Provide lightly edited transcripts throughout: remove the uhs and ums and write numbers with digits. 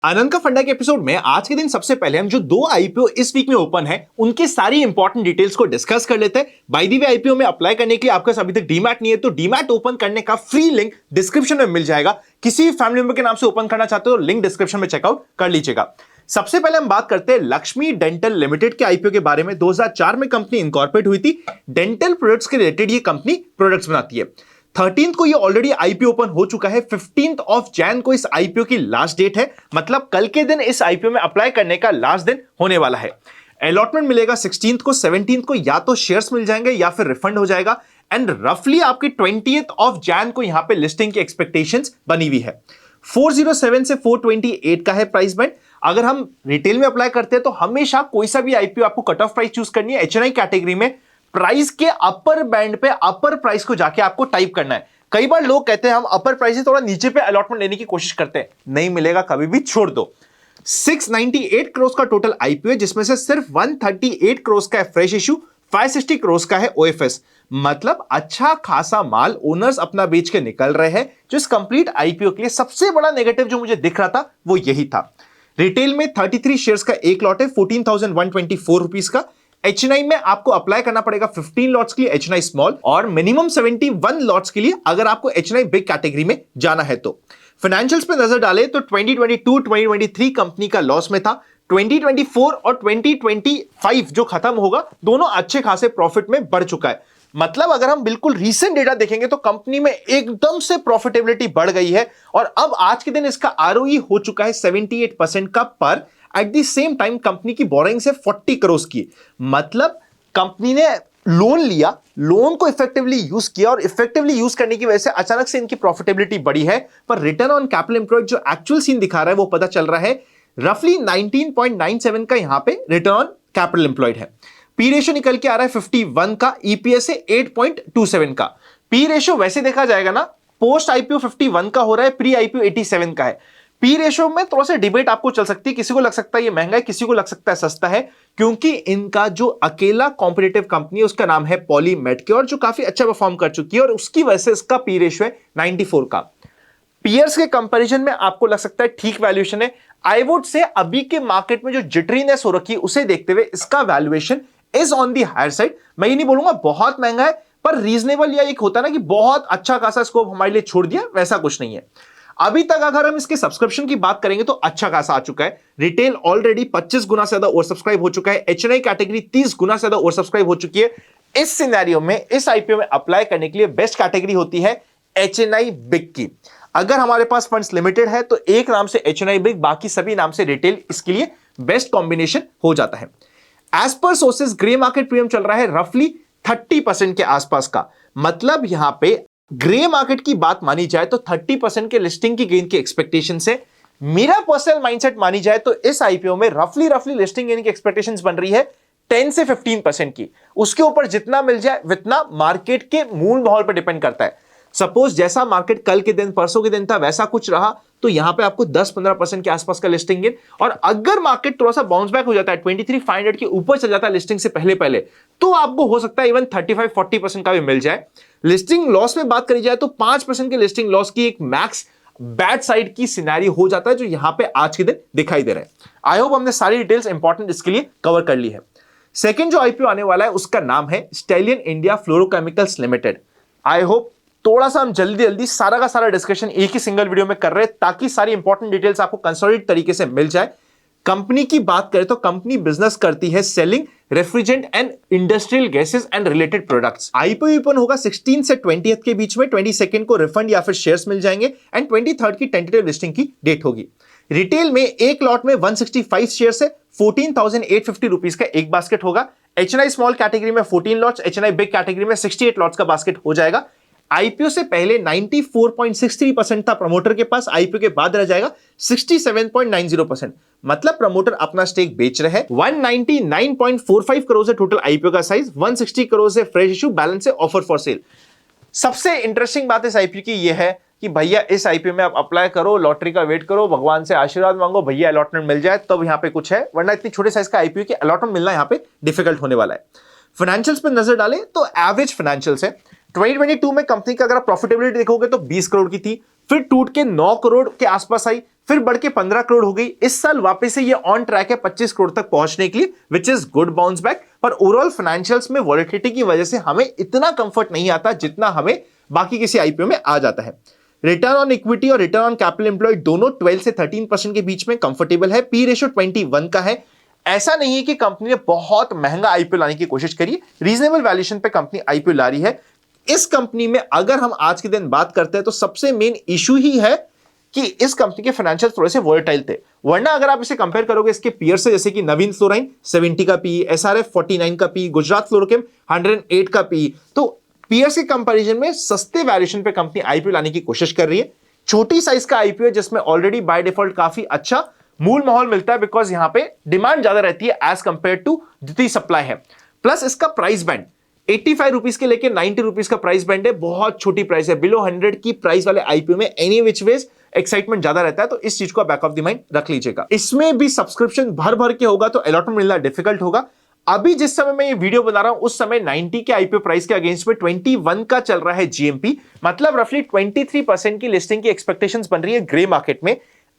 आनंद का फंडा के एपिसोड में आज के दिन सबसे पहले हम जो दो आईपीओ इस वीक में ओपन है उनकी सारी इंपॉर्टेंट डिटेल्स को डिस्कस कर लेते हैं। बाय द वे आईपीओ में अप्लाई करने के लिए आपका अभी तक डीमैट नहीं है तो डीमैट ओपन करने का फ्री लिंक डिस्क्रिप्शन में मिल जाएगा। किसी भी फैमिली मेंबर के नाम से ओपन करना चाहते हो लिंक डिस्क्रिप्शन में चेकआउट कर लीजिएगा। सबसे पहले हम बात करते हैं लक्ष्मी डेंटल लिमिटेड के आईपीओ के बारे में। 2004 में कंपनी इनकॉर्पोरेट हुई थी। डेंटल प्रोडक्ट्स के रिलेटेड ये कंपनी प्रोडक्ट्स बनाती है। 13 को ये ऑलरेडी आईपीओ ओपन हो चुका है। 15 ऑफ जैन को इस आईपीओ की लास्ट डेट है, मतलब कल के दिन इस आईपीओ में अप्लाई करने का लास्ट दिन होने वाला है। अलॉटमेंट मिलेगा 16 को। 17 को या तो शेयर्स मिल जाएंगे या फिर रिफंड हो जाएगा। एंड रफली आपकी 20th ऑफ जैन को यहां पे लिस्टिंग की एक्सपेक्टेशंस बनी हुई है। 407 से 428 का है प्राइस बैंड। अगर हम रिटेल में अप्लाई करते हैं तो हमेशा कोई सा भी आईपीओ आपको कट ऑफ प्राइस चूज करनी है। एचएनआई कैटेगरी में प्राइस के अपर बैंड पे अपर प्राइस को जाके आपको टाइप करना है। कई बार लोग कहते हैं हम अपर प्राइस से थोड़ा नीचे पे अलॉटमेंट लेने की कोशिश करते हैं, नहीं मिलेगा, कभी भी छोड़ दो। 698 करोड़ का टोटल आईपीओ है, जिसमें से सिर्फ 138 करोड़ का है फ्रेश इशू, 560 करोड़ का है ओएफएस। मतलब अच्छा खासा माल ओनर्स अपना बेच के निकल रहे हैं। जो इस कंप्लीट आईपीओ के लिए सबसे बड़ा नेगेटिव जो मुझे दिख रहा था वो यही था। रिटेल में 33 शेयर्स का एक लॉट है 14,124 रुपीस का। एचएनआई में आपको अप्लाई करना पड़ेगा 15 लॉट्स के लिए एचएनआई स्मॉल और मिनिमम 71 लॉट्स के लिए अगर आपको एचएनआई बिग कैटेगरी में जाना है तो। फाइनेंशियल्स पे नजर डाले तो 2022-2023 कंपनी का लॉस में था। 2024 और 2025 जो खत्म होगा दोनों अच्छे खासे प्रॉफिट में बढ़ चुका है। मतलब अगर हम बिल्कुल रीसेंट डेटा देखेंगे तो कंपनी में एकदम से प्रॉफिटेबिलिटी बढ़ गई है और अब आज के दिन इसका आरओई हो चुका है 78% का। पर at the same time company की बोरिंग से 40 करोड़ की, मतलब कंपनी ने लोन लिया, लोन को इफेक्टिवली यूज किया और इफेक्टिवली यूज करने की वजह से अचानक से इनकी प्रॉफिटेबिलिटी बढ़ी है। पर रिटर्न ऑन कैपिटल एम्प्लॉयड जो एक्चुअल सीन दिखा रहा है वो पता चल रहा है रफली 19.97 का यहां पे रिटर्न ऑन कैपिटल एम्प्लॉयड है। पी रेशियो निकल के आ रहा है 51 का, ईपीएस है 8.27 का। पी रेशियो वैसे देखा जाएगा ना, पोस्ट आईपीओ 51 का हो रहा है, प्री आईपीओ 87 का है। पी रेशियो में थोड़ा सा डिबेट आपको चल सकती है, किसी को लग सकता है ये महंगा है, किसी को लग सकता है सस्ता है, क्योंकि इनका जो अकेला कॉम्पिटिटिव कंपनी है उसका नाम है पॉली मेडक्योर जो काफी अच्छा परफॉर्म कर चुकी है और उसकी वजह से इसका पी रेशियो है 94 का। पीयर्स के कंपैरिजन में आपको लग सकता है ठीक वैल्यूएशन है। आई वुड से अभी के मार्केट में जो जिटरीनेस हो रखी है उसे देखते हुए इसका valuation is on the higher side. मैं ये नहीं बोलूंगा बहुत महंगा है, पर रीजनेबल, या एक होता है ना कि बहुत अच्छा खासा स्कोप हमारे लिए छोड़ दिया, वैसा कुछ नहीं है। अभी तक अगर हम इसके सब्सक्रिप्शन की बात करेंगे तो अच्छा खासा आ चुका है। रिटेल ऑलरेडी 25 गुना से ज्यादा ओवर सब्सक्राइब हो चुका है। एचएनआई कैटेगरी 30 गुना से ज्यादा ओवर सब्सक्राइब हो चुकी है। इस सिनेरियो में इस आईपीओ में अप्लाई करने के लिए बेस्ट कैटेगरी होती है एचएनआई बिग की। अगर हमारे पास फंड्स लिमिटेड है तो एक नाम से एचएनआई बिग, बाकी सभी नाम से रिटेल, इसके लिए बेस्ट कॉम्बिनेशन हो जाता है। As per sources grey market premium चल रहा है रफली 30% के आसपास का। मतलब यहां पे ग्रे मार्केट की बात मानी जाए तो 30% के लिस्टिंग की गेन की एक्सपेक्टेशन से मेरा पर्सनल माइंडसेट मानी जाए तो इस आईपीओ में रफली लिस्टिंग गेन की एक्सपेक्टेशंस बन रही है 10 से 15% की। उसके ऊपर जितना मिल जाए उतना मार्केट के मूल माहौल पर डिपेंड करता है। सपोज जैसा मार्केट कल के दिन, परसों के दिन था, वैसा कुछ रहा तो यहां पे आपको 10-15% के आसपास का लिस्टिंग गेन। और अगर मार्केट थोड़ा सा बाउंस बैक हो जाता है, 23,500 के ऊपर चल जाता है लिस्टिंग से पहले तो आपको हो सकता है इवन 35-40% का भी मिल जाए। लिस्टिंग लॉस में बात करी जाए तो 5% के लिस्टिंग लॉस की एक मैक्स बैड साइड की सिनेरियो हो जाता है जो यहां पे आज के दिन दिखाई दे रहा है। आई होप हमने सारी डिटेल्स इंपॉर्टेंट इसके लिए कवर कर ली है। सेकंड जो आईपीओ आने वाला है उसका नाम है stallion India fluorochemicals limited. I hope थोड़ा सा हम जल्दी सारा का सारा डिस्कशन एक ही सिंगल वीडियो में कर रहे हैं ताकि सारी इंपॉर्टेंट डिटेल्स आपको कंसोलिडेट तरीके से मिल जाए। कंपनी की बात करें तो कंपनी बिजनेस करती है selling refrigerant and industrial gases and related products. IPO open होगा 16 से 20th के बीच में। 22nd को रिफंड या फिर शेयर्स मिल जाएंगे एंड 23rd की टेंटेटिव लिस्टिंग की डेट होगी। रिटेल में एक लॉट में 165 शेयर्स है, 14,850 रुपीज का एक बास्केट होगा। एचएनआई स्मॉल कैटेगरी में 14 लॉट्स, एचएनआई बिग कैटेगरी में 68 लॉट्स का बास्केट हो जाएगा। आईपीओ से पहले 94.63% था प्रमोटर के पास, आईपीओ के बाद रह जाएगा 67.90%। मतलब प्रमोटर अपना स्टेक बेच रहे हैं। 199.45 करोड़ से टोटल आईपीओ का साइज, 160 करोड़ से फ्रेश इशू, बैलेंस से ऑफर फॉर सेल। सबसे इंटरेस्टिंग बात इस आईपीओ की यह है कि भैया इस आईपीओ में आप अप्लाई करो, लॉटरी का वेट करो, भगवान से आशीर्वाद मांगो, भैया अलॉटमेंट मिल जाए तब यहां पे कुछ है, वरना इतनी छोटे साइज का आईपीओ के अलॉटमेंट मिलना यहां पे डिफिकल्ट होने वाला है। फाइनेंशियल्स पर नजर डालें तो एवरेज फाइनेंशियल्स है। 2022 में कंपनी का अगर आप प्रॉफिटेबिलिटी देखोगे तो 20 करोड़ की थी। फिर टूट के 9 करोड़ के आसपास आई, फिर बढ़ के 15 करोड़ हो गई। इस साल वापस से ये ऑन ट्रैक है 25 करोड़ तक पहुंचने के लिए, which is good bounce back. पर ओवरऑल फाइनेंशियल्स में वॉलेटिलिटी की वजह से हमें इतना कंफर्ट नहीं आता जितना हमें बाकी किसी आईपीओ में आ जाता है। रिटर्न ऑन इक्विटी और रिटर्न ऑन कैपिटल एम्प्लॉयड दोनों 12 से 13% के बीच में कंफर्टेबल है। पी रेशियो 21 का है। ऐसा नहीं है कि कंपनी ने बहुत महंगा आईपीओ लाने की कोशिश करी, रीजनेबल वैल्यूएशन पे कंपनी आईपीओ ला रही है। इस कंपनी में अगर हम आज के दिन बात करते हैं तो सबसे मेन इशू ही है कि इस कंपनी के फाइनेंशियल थोड़े से वोलेटाइल थे। वरना अगर आप इसे कंपेयर करोगे इसके पीयर से, जैसे कि नवीन फ्लोराइन 70 का पी, एसआरएफ 49 का पी, गुजरात फ्लोरोकेम 108 का पी, तो पीयर्स के कंपैरिजन में सस्ते वैल्यूएशन पे कंपनी आईपीओ लाने की कोशिश कर रही है। छोटी साइज का आईपीओ जिसमें ऑलरेडी बाय डिफॉल्ट काफी अच्छा मूल माहौल मिलता है, बिकॉज यहां पे डिमांड ज्यादा रहती है एज कंपेयर टू जितनी सप्लाई है। प्लस इसका प्राइस बैंड 85 रुपीज के लेके 90 रुपीज का प्राइस बैंड है, बहुत छोटी प्राइस है। बिलो 100 की प्राइस वाले आईपीओ में एनी विच वेज एक्साइटमेंट ज्यादा रहता है, तो इस चीज को बैक ऑफ द माइंड रख लीजिएगा। इसमें भी सब्सक्रिप्शन भर भर के होगा तो अलॉटमेंट मिलना डिफिकल्ट होगा। अभी जिस समय मैं ये वीडियो बना रहा हूं उस समय 90 के आईपीओ प्राइस के अगेंस्ट में 21 का चल रहा है जीएमपी, मतलब रफली 23% की लिस्टिंग की एक्सपेक्टेशंस बन रही है ग्रे मार्केट में।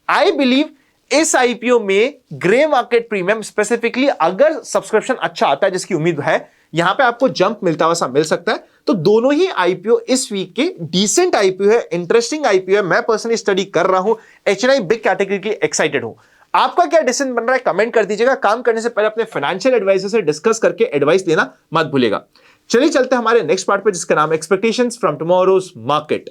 आई बिलीव इस आईपीओ में ग्रे मार्केट प्रीमियम स्पेसिफिकली अगर सब्सक्रिप्शन अच्छा आता है, जिसकी उम्मीद है, यहां पे आपको जंप मिलता हुआ सा मिल सकता है। तो दोनों ही आईपीओ इस वीक के डिसेंट आईपीओ है, इंटरेस्टिंग आईपीओ है। मैं पर्सनली स्टडी कर रहा हूं, एचएनआई बिग कैटेगरी के एक्साइटेड हूं। आपका क्या डिसीजन बन रहा है कमेंट कर दीजिएगा। काम करने से पहले अपने फाइनेंशियल एडवाइजर से डिस्कस करके एडवाइस लेना मत भूलिएगा। चलिए चलते हैं हमारे नेक्स्ट पार्ट पे, जिसका नाम है एक्सपेक्टेशंस फ्रॉम टुमारोज मार्केट।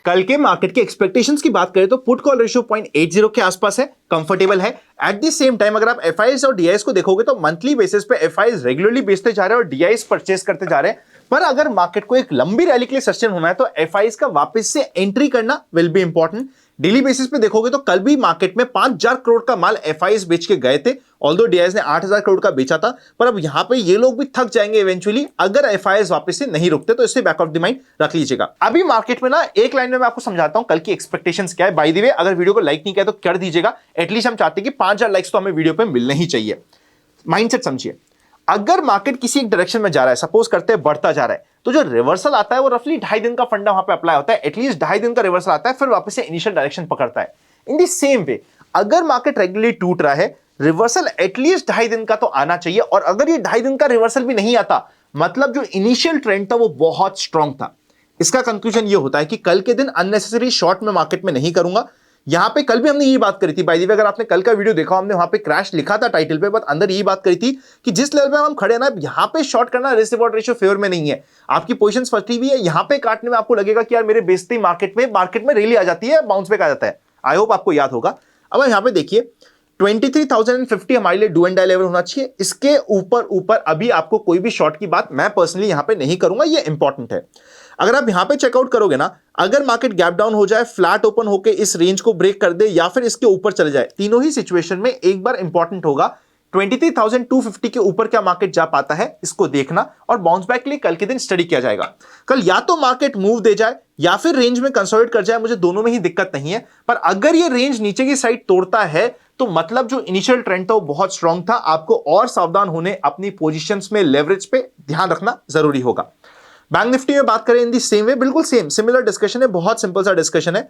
कल के मार्केट के एक्सपेक्टेशंस की बात करें तो पुट कॉल रेशियो 0.80 के आसपास है, कंफर्टेबल है। एट द सेम टाइम अगर आप एफआईएस और डीआईएस को देखोगे तो मंथली बेसिस पे एफआईएस रेगुलरली बेचते जा रहे हैं और डीआईएस परचेस करते जा रहे हैं। पर अगर मार्केट को एक लंबी रैली के लिए सस्टेन होना है तो एफआईएस का वापस से एंट्री करना will be important. Daily basis पे देखोगे तो कल भी मार्केट में 5000 करोड़ का माल एफआईएस बेच के गए थे, ऑल्दो डीआईएस ने 8000 करोड़ का बेचा था। पर अब यहां पे ये लोग भी थक जाएंगे इवेंचुअली अगर एफआईएस वापस से नहीं रुकते, तो इसे बैक ऑफ द माइंड रख लीजिएगा। अभी मार्केट में ना एक लाइन में मैं आपको समझाता हूं कल की एक्सपेक्टेशंस क्या है। बाय द वे अगर वीडियो को लाइक नहीं किया तो कर दीजिएगा, एटलीस्ट हम चाहते हैं कि 5000 लाइक्स तो हमें वीडियो पे मिलने ही चाहिए। माइंडसेट समझिए, अगर मार्केट किसी एक डायरेक्शन में जा रहा है, सपोज करते हैं बढ़ता जा रहा है, तो जो रिवर्सल आता है वो रफली 2.5 दिन का फंडा वहां पे अप्लाई होता है। एटलीस्ट 2.5 दिन का रिवर्सल आता है, फिर वापस से इनिशियल डायरेक्शन पकड़ता है। इन दी सेम वे अगर मार्केट रेगुलरली टूट रहा है, रिवर्सल एटलीस्ट 2.5 दिन का तो आना चाहिए। और अगर ये 2.5 दिन का रिवर्सल भी नहीं आता, मतलब जो इनिशियल ट्रेंड था वो बहुत स्ट्रांग था। इसका कंक्लूजन ये होता है कि कल के दिन अननेसेसरी शॉर्ट में मार्केट में नहीं करूंगा। यहां पे कल भी हमने यही बात करी थी, बाय द वे अगर आपने कल का वीडियो देखा, हमने वहां पे क्रैश लिखा था टाइटल पे, बट अंदर यही बात करी थी कि जिस लेवल पे हम खड़े हैं ना, यहां पे शॉर्ट करना रिस्क रिवॉर्ड रेशियो फेवर में नहीं है। आपकी पोजीशंस फटी हुई है, यहां पे काटने में आपको लगेगा कि यार मेरे बेचते मार्केट में रैली आ जाती है, बाउंस बैक आ जाता है। आई होप आपको याद होगा। अब यहां पे देखिए 23,050 हमारे लिए डू एंड डाई लेवल होना चाहिए। इसके ऊपर अभी आपको कोई भी शॉर्ट की बात मैं पर्सनली यहां पे नहीं करूंगा, ये इंपॉर्टेंट है। अगर आप यहां पे चेकआउट करोगे ना, अगर मार्केट गैप डाउन हो जाए, फ्लैट ओपन होकर इस रेंज को ब्रेक कर दे या फिर इसके ऊपर चले जाए, तीनों ही सिचुएशन में एक बार इंपॉर्टेंट होगा 23,250 के ऊपर क्या मार्केट जा पाता है, इसको देखना। और बाउंस बैक के लिए कल के दिन स्टडी किया जाएगा। कल या तो मार्केट मूव दे जाए या फिर रेंज में कंसोलिडेट कर जाए, मुझे दोनों में ही दिक्कत नहीं है। पर अगर ये रेंज नीचे की साइड तोड़ता है तो मतलब जो इनिशियल ट्रेंड था वो बहुत स्ट्रांग था। आपको और सावधान होने, अपनी पोजीशंस में लेवरेज पे ध्यान रखना जरूरी होगा। बैंक निफ्टी में बात करें इन दी सेम वे, बिल्कुल सेम सिमिलर डिस्कशन है, बहुत सिंपल सा डिस्कशन है।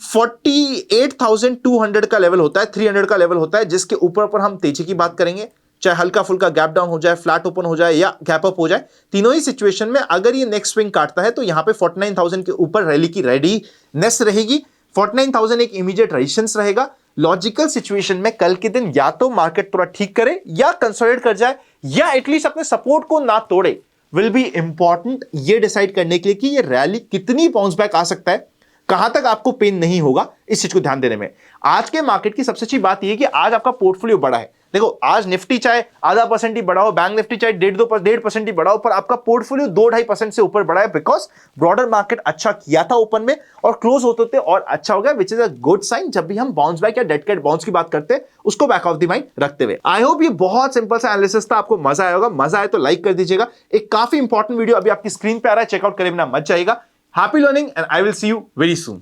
48,200 का लेवल होता है, 300 का लेवल होता है, जिसके ऊपर हम तेजी की बात करेंगे। चाहे हल्का फुल्का गैप डाउन हो जाए, फ्लैट ओपन हो जाए या गैप अप हो जाए, तीनों ही सिचुएशन में अगर ये नेक्स्ट स्विंग काटता है तो यहां पे 49,000 के ऊपर रैली की रेडीनेस रहेगी। 49,000 एक इमीडिएट रेजिस्टेंस रहेगा। लॉजिकल सिचुएशन में कल के दिन या तो मार्केट थोड़ा ठीक करे या कंसोलिडेट कर जाए या एटलीस्ट अपने सपोर्ट को ना तोड़े, विल बी इंपॉर्टेंट ये डिसाइड करने के लिए कि ये रैली कितनी बाउंस बैक आ सकता है, कहां तक आपको पेन नहीं होगा, इस चीज को ध्यान देने में। आज के मार्केट की सबसे अच्छी बात यह कि आज आपका पोर्टफोलियो बड़ा है। देखो आज निफ्टी चाहे ½ % ही बढ़ा हो, बैंक निफ्टी चाहे 1.5% ही बढ़ा हो, पर आपका पोर्टफोलियो 2-2.5% से ऊपर बढ़ा है, बिकॉज ब्रॉडर मार्केट अच्छा किया था ओपन में और क्लोज होते और अच्छा हो गया, which is a good sign. जब भी हम बाउंस बैक या डेड कैट बाउंस की बात करते हैं, उसको बैक ऑफ द माइंड रखते हुए। आई होप ये बहुत सिंपल सा एनालिसिस था, आपको मजा आया होगा। मजा आए तो लाइक कर दीजिएगा। एक काफी इंपॉर्टेंट वीडियो अभी आपकी स्क्रीन पे आ रहा है, चेकआउट करे बिना मत जाइएगा। Happy learning and I will see you very soon.